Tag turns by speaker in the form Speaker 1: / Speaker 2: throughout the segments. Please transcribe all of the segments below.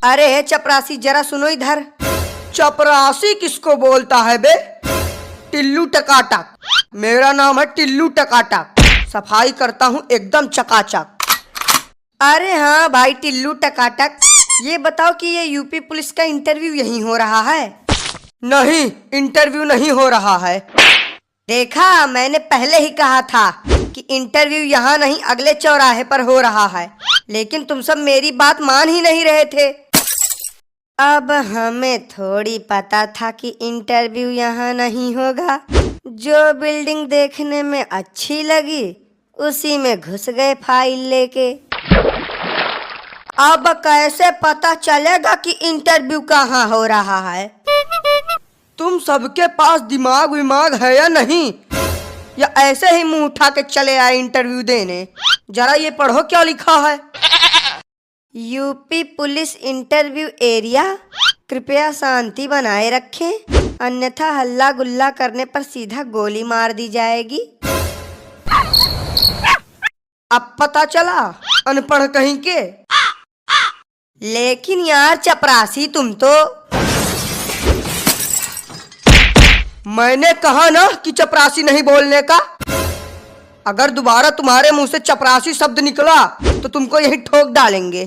Speaker 1: अरे चपरासी जरा सुनो इधर।
Speaker 2: चपरासी किसको बोलता है बे? टिल्लू टकाटक। मेरा नाम है टिल्लू टकाटक। सफाई करता हूँ एकदम चकाचक।
Speaker 1: अरे हाँ भाई टिल्लू टकाटक, ये बताओ कि ये यूपी पुलिस का इंटरव्यू यहीं हो रहा है?
Speaker 2: नहीं, इंटरव्यू नहीं हो रहा है।
Speaker 1: देखा, मैंने पहले ही कहा था कि इंटरव्यू यहाँ नहीं अगले चौराहे पर हो रहा है, लेकिन तुम सब मेरी बात मान ही नहीं रहे थे। अब हमें थोड़ी पता था कि इंटरव्यू यहाँ नहीं होगा। जो बिल्डिंग देखने में अच्छी लगी उसी में घुस गए फाइल लेके। अब कैसे पता चलेगा कि इंटरव्यू कहाँ हो रहा है?
Speaker 2: तुम सबके पास दिमाग विमाग है या नहीं, या ऐसे ही मुंह उठा के चले आए इंटरव्यू देने? जरा ये पढ़ो क्या लिखा है।
Speaker 1: यूपी पुलिस इंटरव्यू एरिया, कृपया शांति बनाए रखें, अन्यथा हल्ला गुल्ला करने पर सीधा गोली मार दी जाएगी।
Speaker 2: अब पता चला, अनपढ़ कहीं के।
Speaker 1: लेकिन यार चपरासी, तुम तो।
Speaker 2: मैंने कहा ना कि चपरासी नहीं बोलने का। अगर दोबारा तुम्हारे मुंह से चपरासी शब्द निकला तो तुमको यही ठोक डालेंगे।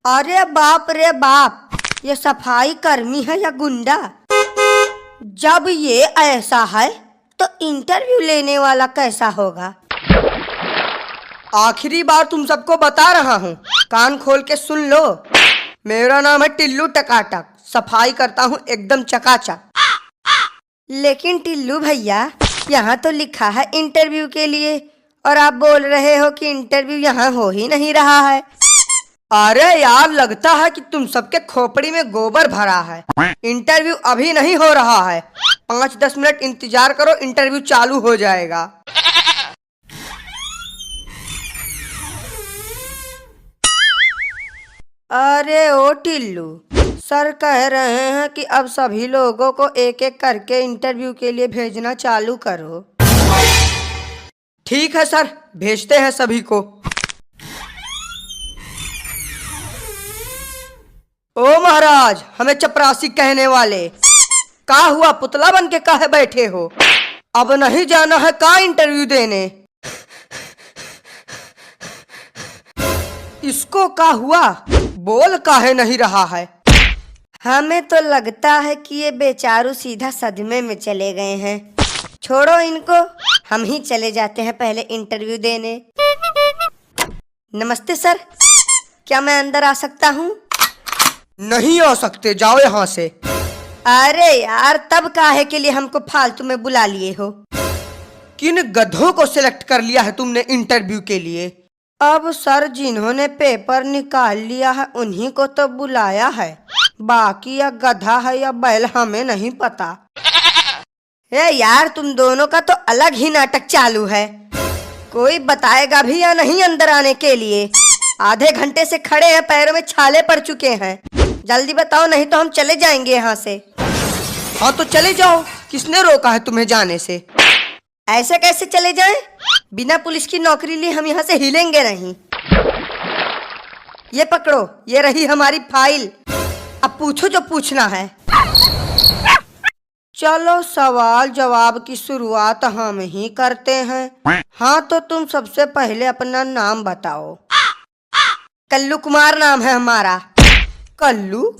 Speaker 1: अरे बाप रे बाप, ये सफाई कर्मी है या गुंडा? जब ये ऐसा है तो इंटरव्यू लेने वाला कैसा होगा?
Speaker 2: आखिरी बार तुम सबको बता रहा हूँ, कान खोल के सुन लो। मेरा नाम है टिल्लू टकाटक, सफाई करता हूँ एकदम चकाचक।
Speaker 1: लेकिन टिल्लू भैया, यहाँ तो लिखा है इंटरव्यू के लिए, और आप बोल रहे हो कि इंटरव्यू यहाँ हो ही नहीं रहा है।
Speaker 2: अरे यार, लगता है कि तुम सबके खोपड़ी में गोबर भरा है। इंटरव्यू अभी नहीं हो रहा है, 5-10 मिनट इंतजार करो, इंटरव्यू चालू हो जाएगा।
Speaker 1: अरे ओ टिल्लू, सर कह रहे हैं कि अब सभी लोगों को एक एक करके इंटरव्यू के लिए भेजना चालू करो।
Speaker 2: ठीक है सर, भेजते हैं सभी को। ओ महाराज, हमें चपरासी कहने वाले, का हुआ? पुतला बन के काहे बैठे हो? अब नहीं जाना है का इंटरव्यू देने? इसको का हुआ? बोल काहे नहीं रहा है?
Speaker 1: हमें तो लगता है कि ये बेचारू सीधा सदमे में चले गए हैं। छोड़ो इनको, हम ही चले जाते हैं पहले इंटरव्यू देने। नमस्ते सर, क्या मैं अंदर आ सकता हूँ?
Speaker 2: नहीं आ सकते, जाओ यहाँ से।
Speaker 1: अरे यार, तब काहे के लिए हमको फालतू में बुला लिए हो?
Speaker 2: किन गधों को सिलेक्ट कर लिया है तुमने इंटरव्यू के लिए?
Speaker 1: अब सर, जिन्होंने पेपर निकाल लिया है उन्हीं को तो बुलाया है, बाकी या गधा है या बैल हमें नहीं पता। ए यार, तुम दोनों का तो अलग ही नाटक चालू है। कोई बताएगा भी या नहीं अंदर आने के लिए? आधे घंटे से खड़े हैं, पैरों में छाले पड़ चुके हैं। जल्दी बताओ, नहीं तो हम चले जाएंगे यहाँ से।
Speaker 2: हाँ तो चले जाओ, किसने रोका है तुम्हें जाने से?
Speaker 1: ऐसे कैसे चले जाएं? बिना पुलिस की नौकरी लिए हम यहाँ से हिलेंगे नहीं। ये पकड़ो, ये रही हमारी फाइल, अब पूछो जो पूछना है। चलो सवाल जवाब की शुरुआत हम ही करते हैं। हाँ तो तुम सबसे पहले अपना नाम बताओ। कल्लू कुमार नाम है हमारा। कल्लू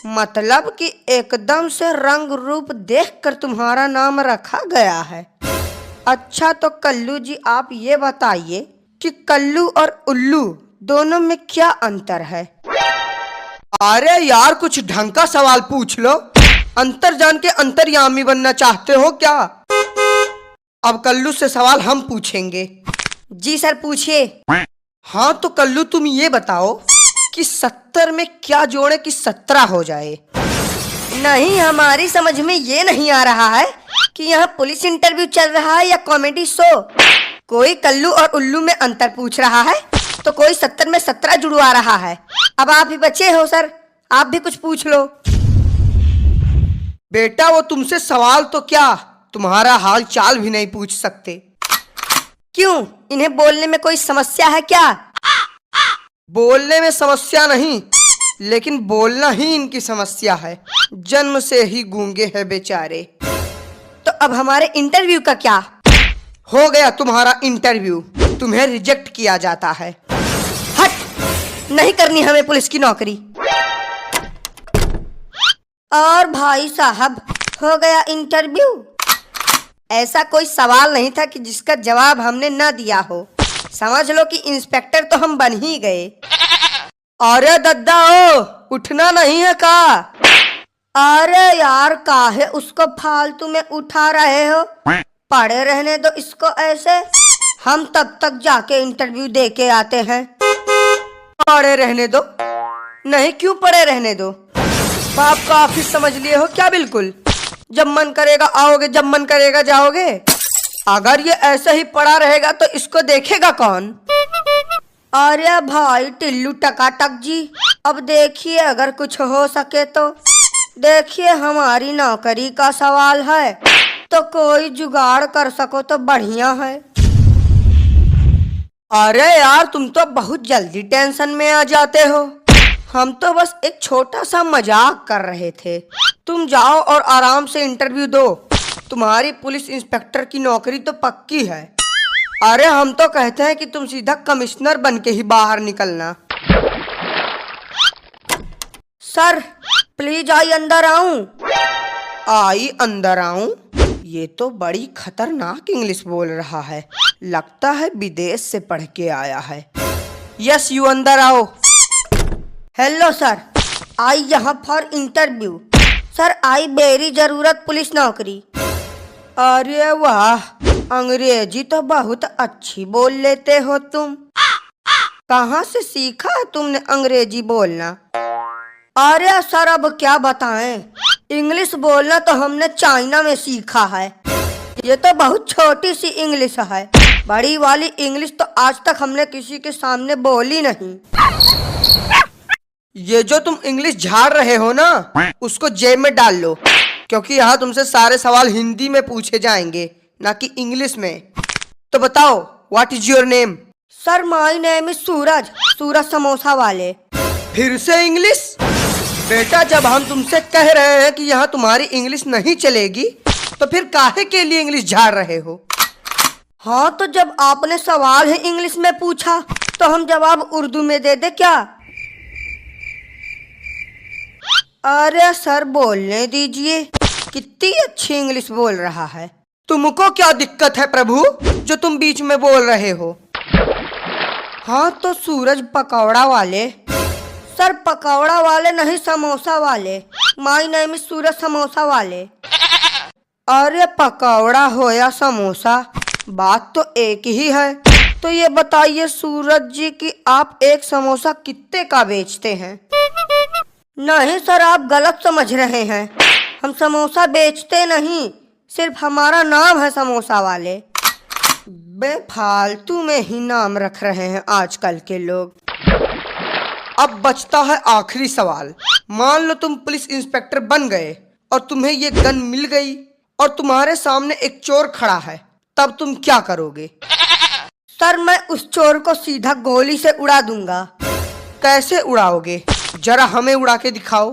Speaker 1: मतलब कि एकदम से रंग रूप देखकर तुम्हारा नाम रखा गया है। अच्छा तो कल्लू जी, आप ये बताइए कि कल्लू और उल्लू दोनों में क्या अंतर है?
Speaker 2: अरे यार, कुछ ढंग का सवाल पूछ लो। अंतर जान के अंतर्यामी बनना चाहते हो क्या? अब कल्लू से सवाल हम पूछेंगे।
Speaker 1: जी सर, पूछिए।
Speaker 2: हाँ तो कल्लू, तुम ये बताओ कि 70 में क्या जोड़े कि 17 हो जाए?
Speaker 1: नहीं, हमारी समझ में ये नहीं आ रहा है कि यहाँ पुलिस इंटरव्यू चल रहा है या कॉमेडी शो। कोई कल्लू और उल्लू में अंतर पूछ रहा है तो कोई 70 में 17 जुड़वा रहा है। अब आप ही बचे हो सर, आप भी कुछ पूछ लो।
Speaker 2: बेटा, वो तुमसे सवाल तो क्या, तुम्हारा हाल चाल भी नहीं पूछ सकते।
Speaker 1: क्यों, इन्हें बोलने में कोई समस्या है क्या?
Speaker 2: बोलने में समस्या नहीं, लेकिन बोलना ही इनकी समस्या है। जन्म से ही गूंगे हैं बेचारे।
Speaker 1: तो अब हमारे इंटरव्यू का क्या?
Speaker 2: हो गया तुम्हारा इंटरव्यू, तुम्हें रिजेक्ट किया जाता है।
Speaker 1: हट, नहीं करनी हमें पुलिस की नौकरी। और भाई साहब, हो गया इंटरव्यू। ऐसा कोई सवाल नहीं था कि जिसका जवाब हमने न दिया हो। समझ लो कि इंस्पेक्टर तो हम बन ही गए।
Speaker 2: अरे दद्दा ओ, उठना नहीं है का?
Speaker 1: अरे यार, काहे उसको फालतू में उठा रहे हो? पड़े रहने दो इसको ऐसे, हम तब तक जाके इंटरव्यू दे के आते हैं।
Speaker 2: पड़े रहने दो? नहीं, क्यों पड़े रहने दो? बाप का ऑफिस समझ लिए हो क्या? बिल्कुल, जब मन करेगा आओगे, जब मन करेगा जाओगे। अगर ये ऐसे ही पड़ा रहेगा तो इसको देखेगा कौन?
Speaker 1: अरे भाई टिल्लू टकाटक जी, अब देखिए, अगर कुछ हो सके तो देखिए, हमारी नौकरी का सवाल है, तो कोई जुगाड़ कर सको तो बढ़िया है।
Speaker 2: अरे यार, तुम तो बहुत जल्दी टेंशन में आ जाते हो। हम तो बस एक छोटा सा मजाक कर रहे थे। तुम जाओ और आराम से इंटरव्यू दो। तुम्हारी पुलिस इंस्पेक्टर की नौकरी तो पक्की है। अरे हम तो कहते हैं कि तुम सीधा कमिश्नर बन के ही बाहर निकलना।
Speaker 1: सर प्लीज, आई अंदर आऊं?
Speaker 2: आई अंदर आऊं? ये तो बड़ी खतरनाक इंग्लिश बोल रहा है। लगता है विदेश से पढ़ के आया है। यस, यू अंदर आओ।
Speaker 1: हेलो सर, आई यहाँ for interview. Sir, I very जरूरत पुलिस नौकरी।
Speaker 2: अरे वाह, अंग्रेजी तो बहुत अच्छी बोल लेते हो तुम। कहाँ से सीखा है तुमने अंग्रेजी बोलना?
Speaker 1: अरे सर, अब क्या बताएं, इंग्लिश बोलना तो हमने चाइना में सीखा है। ये तो बहुत छोटी सी इंग्लिश है, बड़ी वाली इंग्लिश तो आज तक हमने किसी के सामने बोली नहीं।
Speaker 2: ये जो तुम इंग्लिश झाड़ रहे हो ना, उसको जेब में डाल लो, क्योंकि यहाँ तुमसे सारे सवाल हिंदी में पूछे जाएंगे, ना कि इंग्लिश में। तो बताओ, what is your name?
Speaker 1: Sir, my name is Suraj, Suraj samosa वाले।
Speaker 2: फिर से इंग्लिश? बेटा, जब हम तुमसे कह रहे हैं कि यहाँ तुम्हारी इंग्लिश नहीं चलेगी, तो फिर काहे के लिए इंग्लिश झाड़ रहे हो?
Speaker 1: हाँ, तो जब आपने सवाल ही इंग्लिश में पूछा तो हम जवाब उर्दू में दे दे क्या? अरे सर, बोलने दीजिए, कितनी अच्छी इंग्लिश बोल रहा है।
Speaker 2: तुमको क्या दिक्कत है प्रभु, जो तुम बीच में बोल रहे हो?
Speaker 1: हाँ, तो सूरज पकौड़ा वाले। सर, पकौड़ा वाले नहीं, समोसा वाले। माय नेम इज सूरज समोसा वाले।
Speaker 2: अरे पकौड़ा हो या समोसा, बात तो एक ही है। तो ये बताइए सूरज जी कि आप एक समोसा कितने का बेचते हैं?
Speaker 1: नहीं सर, आप गलत समझ रहे हैं। हम समोसा बेचते नहीं, सिर्फ हमारा नाम है समोसा वाले।
Speaker 2: बेफालतू में ही नाम रख रहे हैं आजकल के लोग। अब बचता है आखिरी सवाल। मान लो तुम पुलिस इंस्पेक्टर बन गए और तुम्हें ये गन मिल गई और तुम्हारे सामने एक चोर खड़ा है, तब तुम क्या करोगे?
Speaker 1: सर, मैं उस चोर को सीधा गोली से उड़ा दूंगा।
Speaker 2: कैसे उड़ाओगे? जरा हमें उड़ा के दिखाओ।